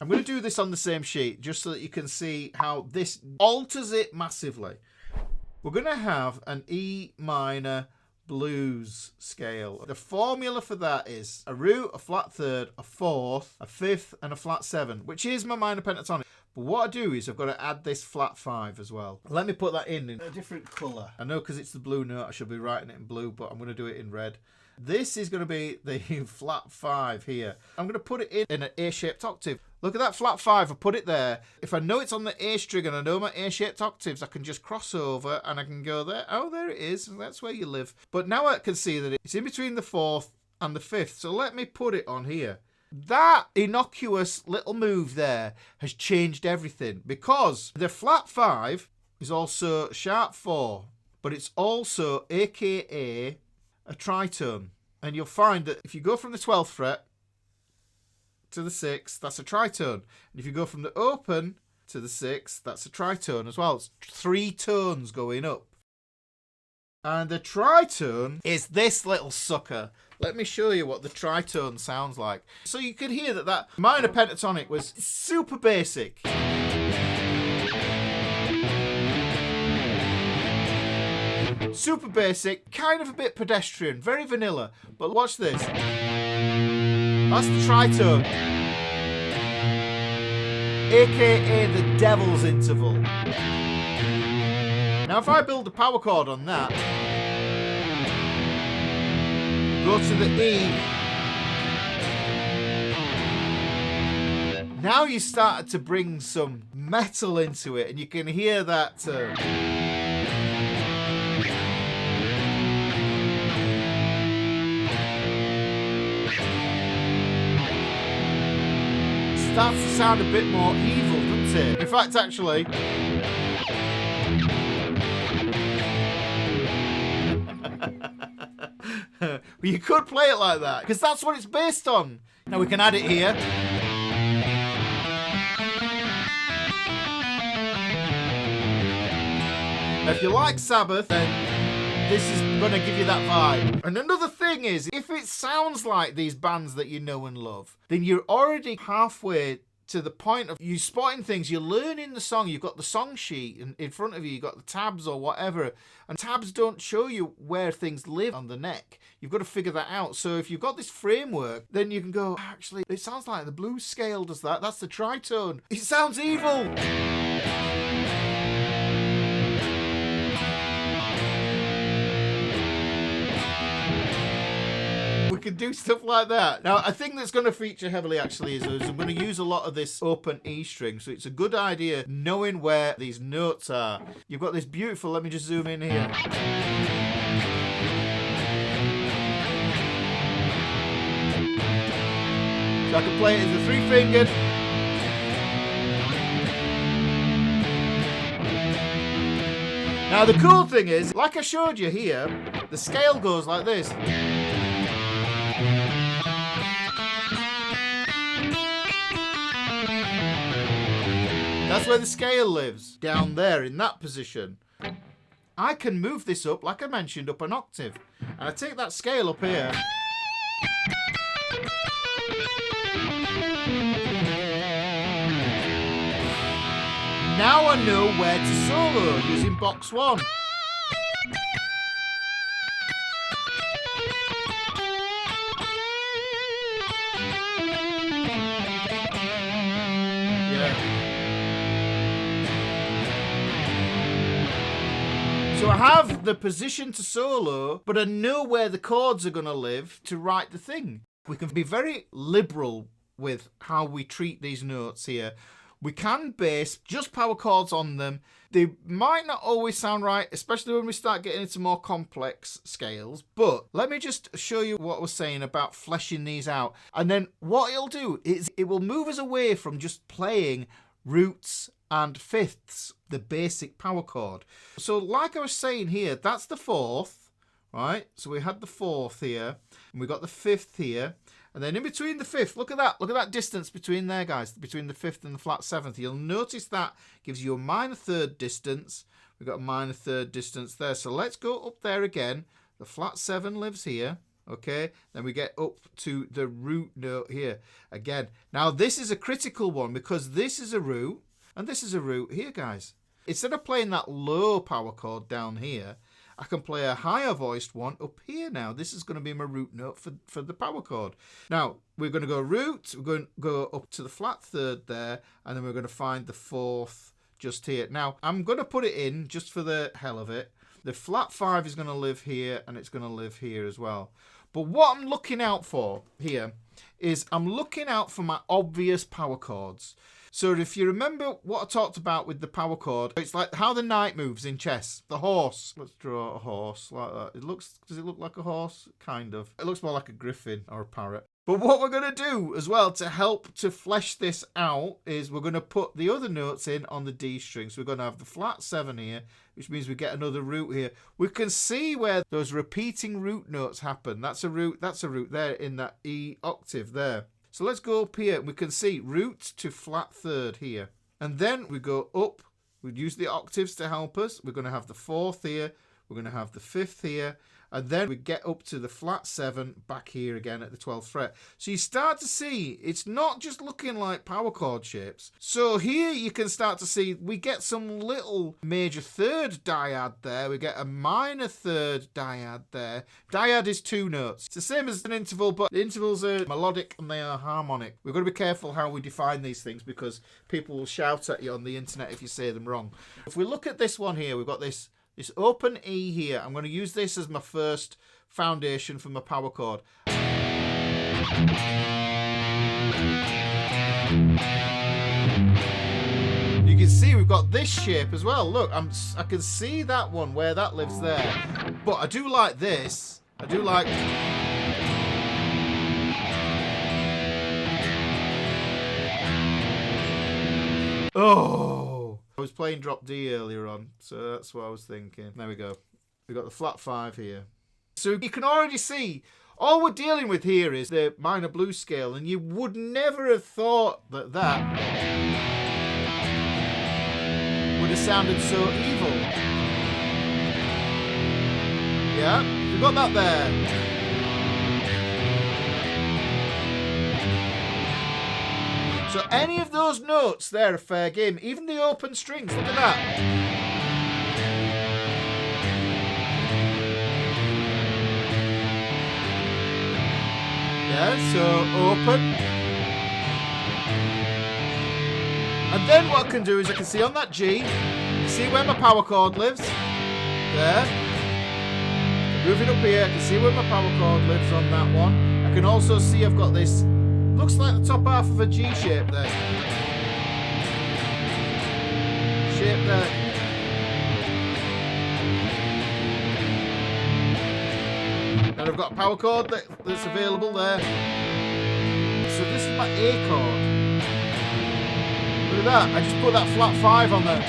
I'm going to do this on the same sheet just so that you can see how this alters it massively. We're going to have an E minor blues scale. The formula for that is a root, a flat third, a fourth, a fifth, and a flat seven, which is my minor pentatonic. But what I do is I've got to add this flat five as well. Let me put that in a different colour. I know because it's the blue note I should be writing it in blue, but I'm going to do it in red. This is going to be the flat five here. I'm going to put it in an A-shaped octave. Look at that flat five, I put it there. If I know it's on the A string and I know my A-shaped octaves, I can just cross over and I can go there. Oh, there it is. That's where you live. But now I can see that it's in between the fourth and the fifth. So let me put it on here. That innocuous little move there has changed everything, because the flat five is also sharp four, but it's also AKA a tritone. And you'll find that if you go from the 12th fret to the 6th, that's a tritone. And if you go from the open to the 6th, that's a tritone as well. It's 3 tones going up. And the tritone is this little sucker. Let me show you what the tritone sounds like. So you could hear that that minor pentatonic was super basic. Super basic, kind of a bit pedestrian, very vanilla. But watch this. That's the tritone. AKA the devil's interval. Now if I build a power chord on that, go to the E, now you started to bring some metal into it, and you can hear that starts to sound a bit more evil, doesn't it? In fact, actually, well, you could play it like that, because that's what it's based on. Now we can add it here. Now, if you like Sabbath, then this is going to give you that vibe. And another thing is, if it sounds like these bands that you know and love, then you're already halfway to the point of you spotting things. You're learning the song. You've got the song sheet in front of you. You've got the tabs or whatever. And tabs don't show you where things live on the neck. You've got to figure that out. So if you've got this framework, then you can go, actually, it sounds like the blues scale does that. That's the tritone. It sounds evil. We can do stuff like that. Now, a thing that's going to feature heavily actually is I'm going to use a lot of this open E string, so it's a good idea knowing where these notes are. You've got this beautiful, let me just zoom in here. So I can play it as a 3-fingered. Now the cool thing is, like I showed you here, the scale goes like this. That's where the scale lives, down there in that position. I can move this up, like I mentioned, up an octave. And I take that scale up here. Now I know where to solo using box 1. So I have the position to solo, but I know where the chords are going to live to write the thing. We can be very liberal with how we treat these notes here. We can base just power chords on them. They might not always sound right, especially when we start getting into more complex scales. But let me just show you what I was saying about fleshing these out. And then what it'll do is it will move us away from just playing roots and fifths, the basic power chord. So like I was saying here, that's the 4th, right? So we had the 4th here, and we got the 5th here. And then in between the 5th, look at that distance between there, guys, between the 5th and the flat 7th. You'll notice that gives you a minor third distance. We've got a minor third distance there. So let's go up there again. The flat 7 lives here. Okay, then we get up to the root note here again. Now this is a critical one because this is a root and this is a root here, guys. Instead of playing that low power chord down here, I can play a higher voiced one up here now. This is going to be my root note for the power chord. Now, we're going to go root, we're going to go up to the flat third there, and then we're going to find the fourth just here. Now, I'm going to put it in just for the hell of it. The flat 5 is going to live here, and it's going to live here as well. But what I'm looking out for here is I'm looking out for my obvious power chords. So if you remember what I talked about with the power chord, it's like how the knight moves in chess. The horse. Let's draw a horse like that. Does it look like a horse? Kind of. It looks more like a griffin or a parrot. But what we're going to do as well to help to flesh this out is we're going to put the other notes in on the D string. So we're going to have the flat 7 here, which means we get another root here. We can see where those repeating root notes happen. That's a root there in that E octave there. So let's go up here and we can see root to flat third here. And then we go up, we use the octaves to help us. We're going to have the 4th here, we're going to have the 5th here, and then we get up to the flat 7 back here again at the 12th fret. So you start to see it's not just looking like power chord shapes. So here you can start to see we get some little major third dyad there. We get a minor third dyad there. Dyad is 2 notes. It's the same as an interval, but the intervals are melodic and they are harmonic. We've got to be careful how we define these things because people will shout at you on the internet if you say them wrong. If we look at this one here, we've got this open E here. I'm going to use this as my first foundation for my power chord. You can see we've got this shape as well. Look, I can see that one where that lives there. But I do like this. I do like... Oh! I was playing drop D earlier on, so that's what I was thinking. There we go. We've got the flat 5 here. So you can already see, all we're dealing with here is the minor blues scale, and you would never have thought that that would have sounded so evil. Yeah, we've got that there. So any of those notes there are fair game. Even the open strings, look at that. Yeah, so open. And then what I can do is I can see on that G, see where my power chord lives. There. Moving up here, I can see where my power chord lives on that one. I can also see I've got this... Looks like the top half of a G shape there. Shape there. And I've got a power chord that's available there. So this is my A chord. Look at that. I just put that flat 5 on there.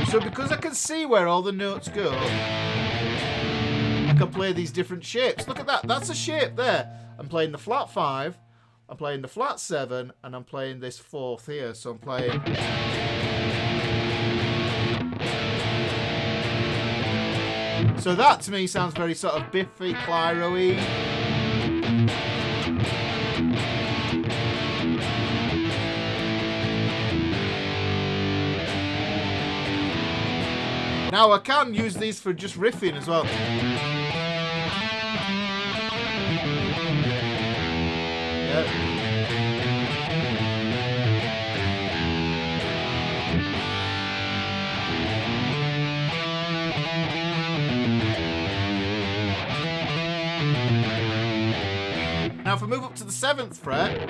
So because I can see where all the notes go, I can play these different shapes. Look at that. That's a shape there. I'm playing the flat 5, I'm playing the flat 7, and I'm playing this 4th here. So I'm playing... So that to me sounds very sort of Biffy, Clyro-y. Now I can use these for just riffing as well. Yeah. Now if I move up to the 7th fret,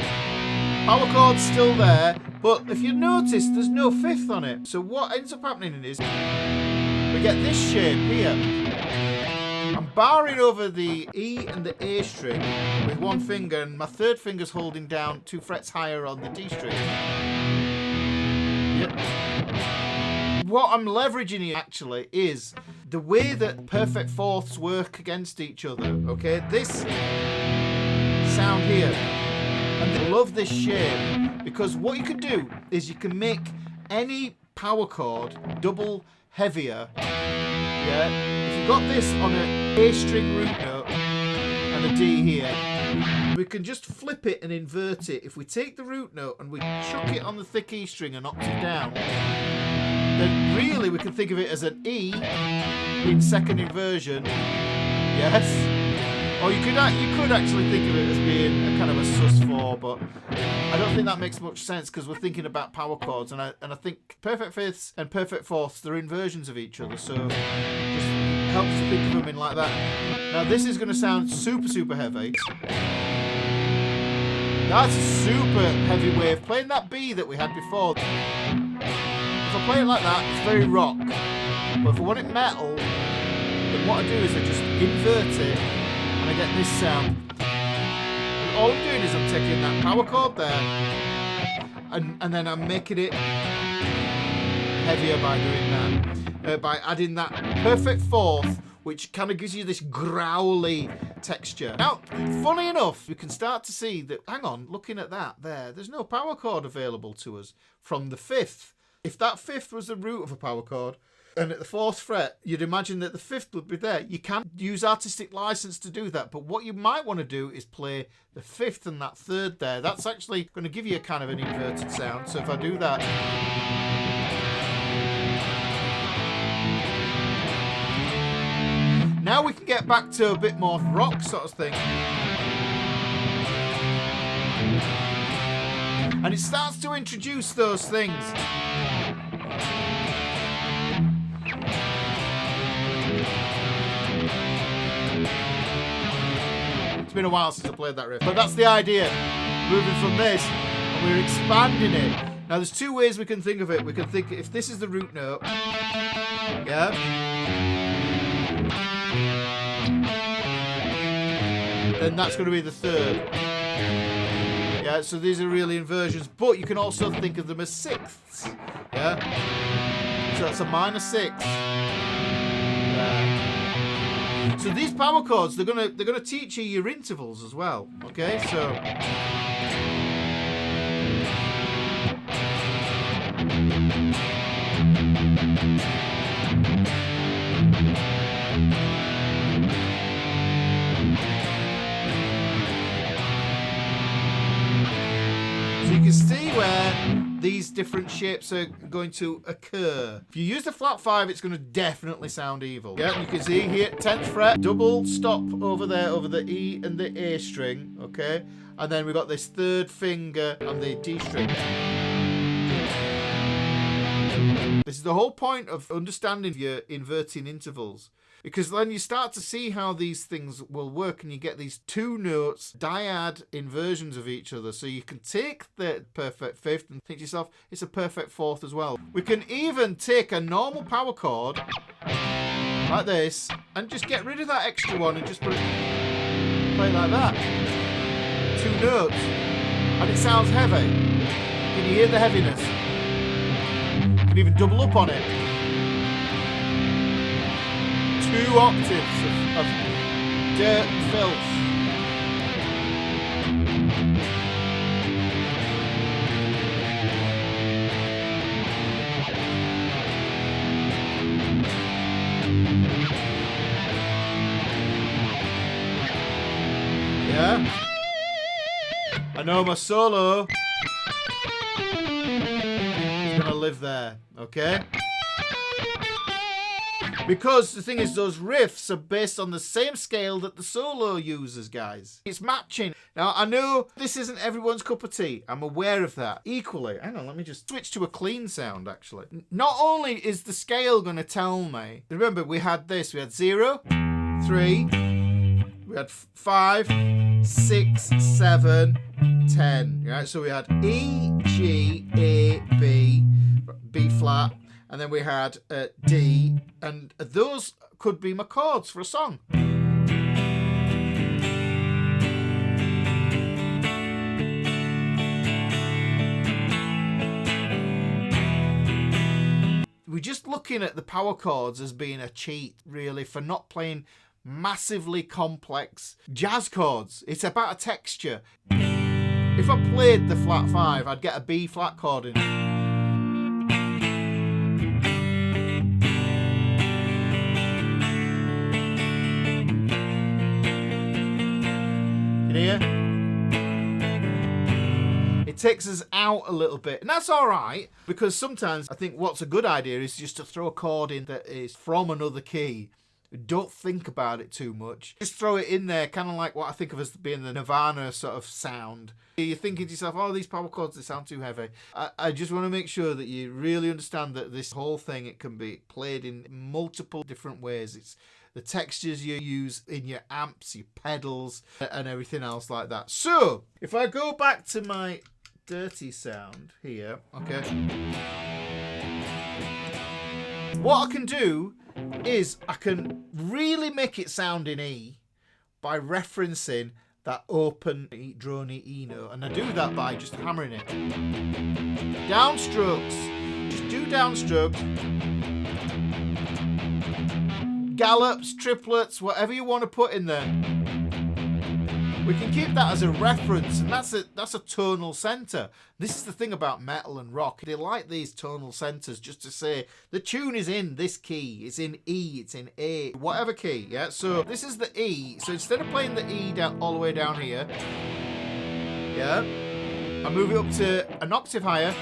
power chord's still there, but if you notice there's no 5th on it. So what ends up happening is we get this shape here. I'm barring over the E and the A string with one finger, and my 3rd finger's holding down 2 frets higher on the D string. Yep. What I'm leveraging here actually is the way that perfect fourths work against each other, okay? This sound here, and I love this shape, because what you can do is you can make any power chord double heavier, yeah? If you've got this on an A string root note and a D here, we can just flip it and invert it. If we take the root note and we chuck it on the thick E string an octave down, then really we can think of it as an E in second inversion, yes? Or you could actually think of it as being a kind of a sus4, but I don't think that makes much sense because we're thinking about power chords, and I think perfect fifths and perfect fourths, they're inversions of each other, so just helps to think of them in like that. Now this is going to sound super, super heavy. That's a super heavy wave. Playing that B that we had before. If I play it like that, it's very rock. But if I want it metal, then what I do is I just invert it and I get this sound. And all I'm doing is I'm taking that power chord there and then I'm making it heavier by doing that. By adding that perfect fourth, which kind of gives you this growly texture. Now, funny enough, we can start to see that, hang on, looking at that there's no power chord available to us from the fifth. If that fifth was the root of a power chord, and at the fourth fret, you'd imagine that the fifth would be there. You can use artistic license to do that, but what you might want to do is play the fifth and that third there. That's actually going to give you a kind of an inverted sound. So if I do that, now we can get back to a bit more rock sort of thing. And it starts to introduce those things. It's been a while since I played that riff, but that's the idea. Moving from this, and we're expanding it. Now there's two ways we can think of it. We can think if this is the root note, yeah, then that's going to be the third. Yeah, so these are really inversions, but you can also think of them as sixths. Yeah, so that's a minor sixth. So these power chords, they're gonna teach you your intervals as well. Okay, so. So you can see where these different shapes are going to occur. If you use the flat 5, it's going to definitely sound evil. Yeah, you can see here, 10th fret, double stop over there, over the E and the A string, okay? And then we've got this third finger on the D string. This is the whole point of understanding your inverting intervals. Because then you start to see how these things will work and you get these two notes, dyad inversions of each other. So you can take the perfect fifth and think to yourself, it's a perfect fourth as well. We can even take a normal power chord like this and just get rid of that extra one and just put it, play like that. Two notes. And it sounds heavy. Can you hear the heaviness? You can even double up on it. 2 octaves of dirt and filth. Yeah? I know my solo is gonna live there, okay? Because the thing is, those riffs are based on the same scale that the solo uses, guys. It's matching. Now, I know this isn't everyone's cup of tea. I'm aware of that. Equally, hang on, let me just switch to a clean sound, actually. Not only is the scale going to tell me, remember, we had this. We had 0, 3, we had 5, 6, 7, 10. Right? So we had E, G, A, B, B flat. And then we had D, and those could be my chords for a song. We we're just looking at the power chords as being a cheat, really, for not playing massively complex jazz chords. It's about a texture. If I played the flat 5, I'd get a B flat chord in it. Here, it takes us out a little bit, and that's all right, because sometimes I think what's a good idea is just to throw a chord in that is from another key. Don't think about it too much, just throw it in there, kind of like what I think of as being the Nirvana sort of sound. You're thinking to yourself, oh, these power chords, they sound too heavy. I just want to make sure that you really understand that this whole thing, it can be played in multiple different ways. It's the textures you use in your amps, your pedals, and everything else like that. So, if I go back to my dirty sound here, okay, what I can do is I can really make it sound in E by referencing that open droney E note, and I do that by just hammering it. Downstrokes, just do downstrokes. Gallops, triplets, whatever you want to put in there. We can keep that as a reference, and that's a tonal center. This is the thing about metal and rock. They like these tonal centers just to say the tune is in this key, it's in E, it's in A, whatever key, yeah? So this is the E. So instead of playing the E down all the way down here, yeah, I move it up to an octave higher.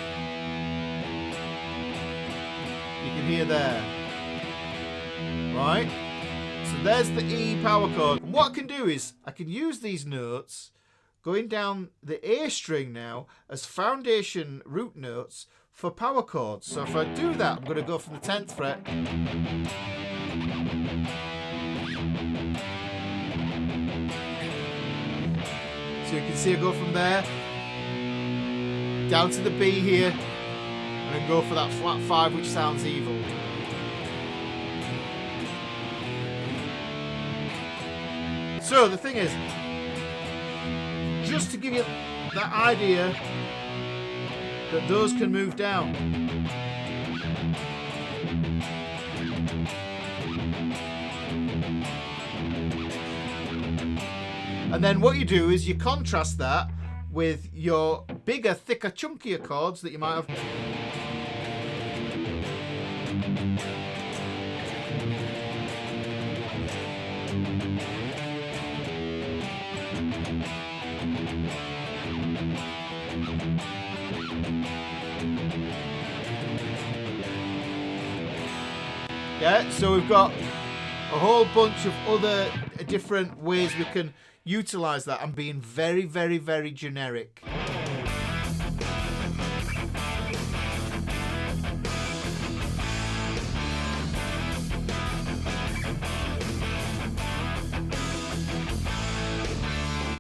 You can hear there. Right, so there's the E power chord. And what I can do is I can use these notes going down the A string now as foundation root notes for power chords. So if I do that, I'm going to go from the 10th fret so you can see I go from there down to the B here and then go for that flat 5, which sounds evil. So the thing is, just to give you that idea that those can move down. And then what you do is you contrast that with your bigger, thicker, chunkier chords that you might have. Yeah, so we've got a whole bunch of other different ways we can utilize that. I'm being very, very, very generic.